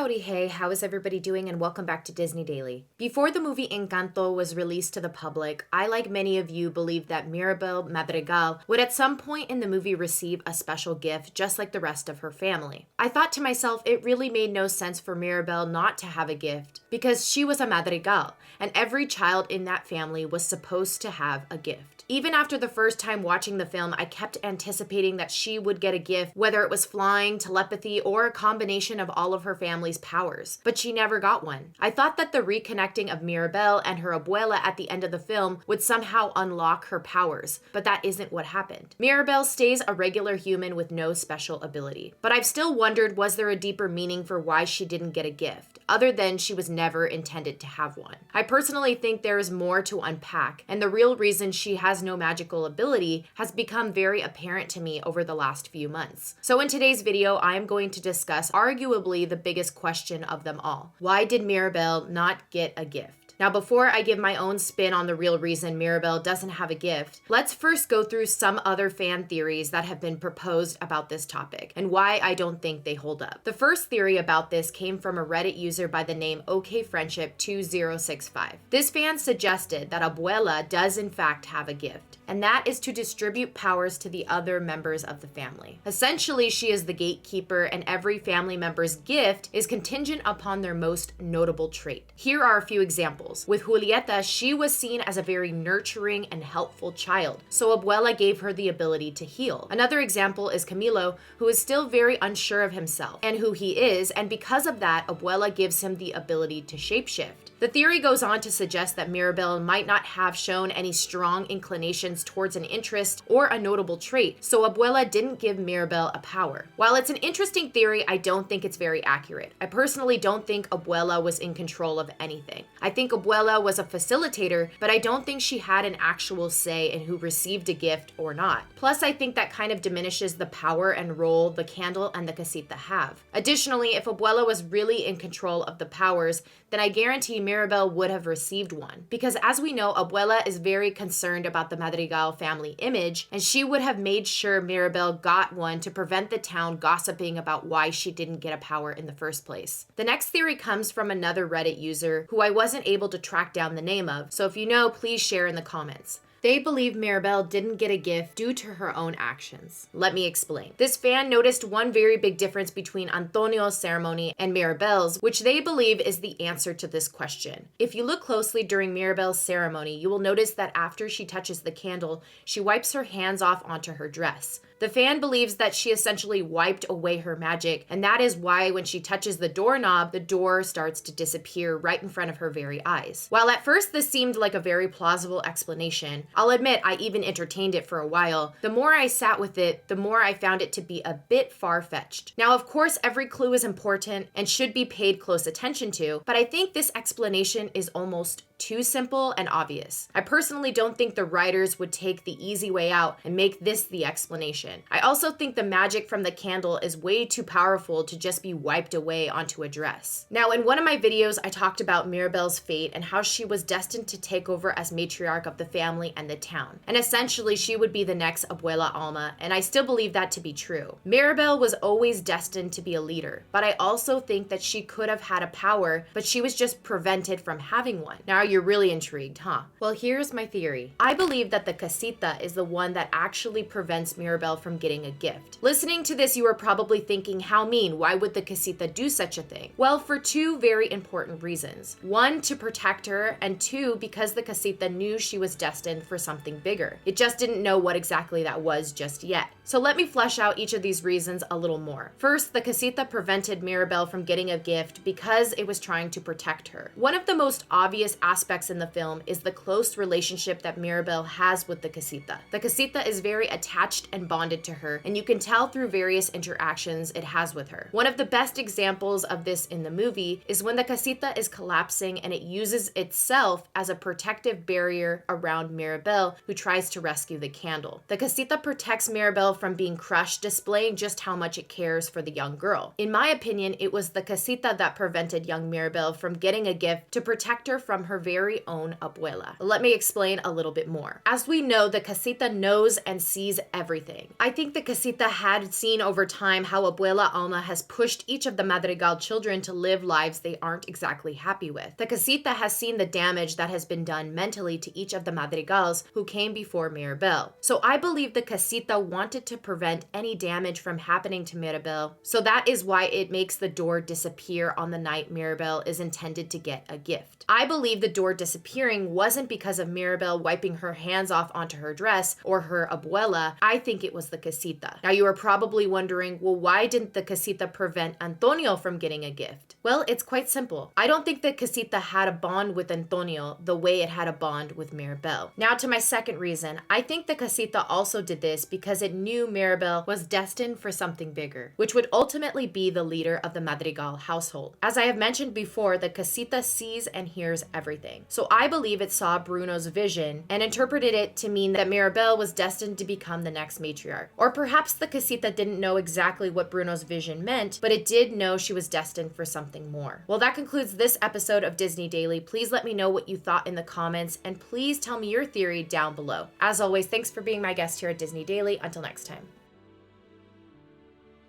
Howdy, hey, how is everybody doing, and welcome back to Disney Daily. Before the movie Encanto was released to the public, I, like many of you, believed that Mirabel Madrigal would at some point in the movie receive a special gift just like the rest of her family. I thought to myself it really made no sense for Mirabel not to have a gift because she was a Madrigal, and every child in that family was supposed to have a gift. Even after the first time watching the film, I kept anticipating that she would get a gift, whether it was flying, telepathy, or a combination of all of her family's powers, but she never got one. I thought that the reconnecting of Mirabel and her Abuela at the end of the film would somehow unlock her powers, but that isn't what happened. Mirabel stays a regular human with no special ability. But I've still wondered, was there a deeper meaning for why she didn't get a gift, other than she was never intended to have one? I personally think there is more to unpack, and the real reason she has no magical ability has become very apparent to me over the last few months. So in today's video, I am going to discuss arguably the biggest question of them all. Why did Mirabel not get a gift? Now, before I give my own spin on the real reason Mirabel doesn't have a gift, let's first go through some other fan theories that have been proposed about this topic and why I don't think they hold up. The first theory about this came from a Reddit user by the name OKFriendship2065. This fan suggested that Abuela does in fact have a gift, and that is to distribute powers to the other members of the family. Essentially, she is the gatekeeper, and every family member's gift is contingent upon their most notable trait. Here are a few examples. With Julieta, she was seen as a very nurturing and helpful child, so Abuela gave her the ability to heal. Another example is Camilo, who is still very unsure of himself and who he is, and because of that, Abuela gives him the ability to shapeshift. The theory goes on to suggest that Mirabel might not have shown any strong inclinations towards an interest or a notable trait, so Abuela didn't give Mirabel a power. While it's an interesting theory, I don't think it's very accurate. I personally don't think Abuela was in control of anything. I think Abuela was a facilitator, but I don't think she had an actual say in who received a gift or not. Plus, I think that kind of diminishes the power and role the candle and the casita have. Additionally, if Abuela was really in control of the powers, then I guarantee Mirabel would have received one. Because as we know, Abuela is very concerned about the Madrigal family image, and she would have made sure Mirabel got one to prevent the town gossiping about why she didn't get a power in the first place. The next theory comes from another Reddit user who I wasn't able to track down the name of, so if you know, please share in the comments. They believe Mirabel didn't get a gift due to her own actions. Let me explain. This fan noticed one very big difference between Antonio's ceremony and Mirabel's, which they believe is the answer to this question. If you look closely during Mirabel's ceremony, you will notice that after she touches the candle, she wipes her hands off onto her dress. The fan believes that she essentially wiped away her magic, and that is why when she touches the doorknob, the door starts to disappear right in front of her very eyes. While at first this seemed like a very plausible explanation, I'll admit I even entertained it for a while. The more I sat with it, the more I found it to be a bit far-fetched. Now, of course, every clue is important and should be paid close attention to, but I think this explanation is almost too simple and obvious. I personally don't think the writers would take the easy way out and make this the explanation. I also think the magic from the candle is way too powerful to just be wiped away onto a dress. Now, in one of my videos, I talked about Mirabel's fate and how she was destined to take over as matriarch of the family and the town. And essentially, she would be the next Abuela Alma, and I still believe that to be true. Mirabel was always destined to be a leader, but I also think that she could have had a power, but she was just prevented from having one. Now, you're really intrigued, huh? Well, here's my theory. I believe that the casita is the one that actually prevents Mirabel from getting a gift. Listening to this, you are probably thinking, how mean? Why would the casita do such a thing? Well, for two very important reasons. One, to protect her, and two, because the casita knew she was destined for something bigger. It just didn't know what exactly that was just yet. So let me flesh out each of these reasons a little more. First, the casita prevented Mirabel from getting a gift because it was trying to protect her. One of the most obvious aspects in the film is the close relationship that Mirabel has with the casita. The casita is very attached and bonded to her, and you can tell through various interactions it has with her. One of the best examples of this in the movie is when the casita is collapsing and it uses itself as a protective barrier around Mirabel, who tries to rescue the candle. The casita protects Mirabel from being crushed, displaying just how much it cares for the young girl. In my opinion, it was the casita that prevented young Mirabel from getting a gift to protect her from her very own Abuela. Let me explain a little bit more. As we know, the casita knows and sees everything. I think the casita had seen over time how Abuela Alma has pushed each of the Madrigal children to live lives they aren't exactly happy with. The casita has seen the damage that has been done mentally to each of the Madrigals who came before Mirabel. So I believe the casita wanted to prevent any damage from happening to Mirabel, so that is why it makes the door disappear on the night Mirabel is intended to get a gift. I believe the door disappearing wasn't because of Mirabel wiping her hands off onto her dress or her abuela. I think it was the casita. Now you are probably wondering, well, why didn't the casita prevent Antonio from getting a gift? Well, it's quite simple. I don't think the casita had a bond with Antonio the way it had a bond with Mirabel. Now to my second reason, I think the casita also did this because it knew Mirabel was destined for something bigger, which would ultimately be the leader of the Madrigal household. As I have mentioned before, the casita sees and hears everything. So I believe it saw Bruno's vision and interpreted it to mean that Mirabel was destined to become the next matriarch. Or perhaps the casita didn't know exactly what Bruno's vision meant, but it did know she was destined for something more. Well, that concludes this episode of Disney Daily. Please let me know what you thought in the comments, and please tell me your theory down below. As always, thanks for being my guest here at Disney Daily. Until next time.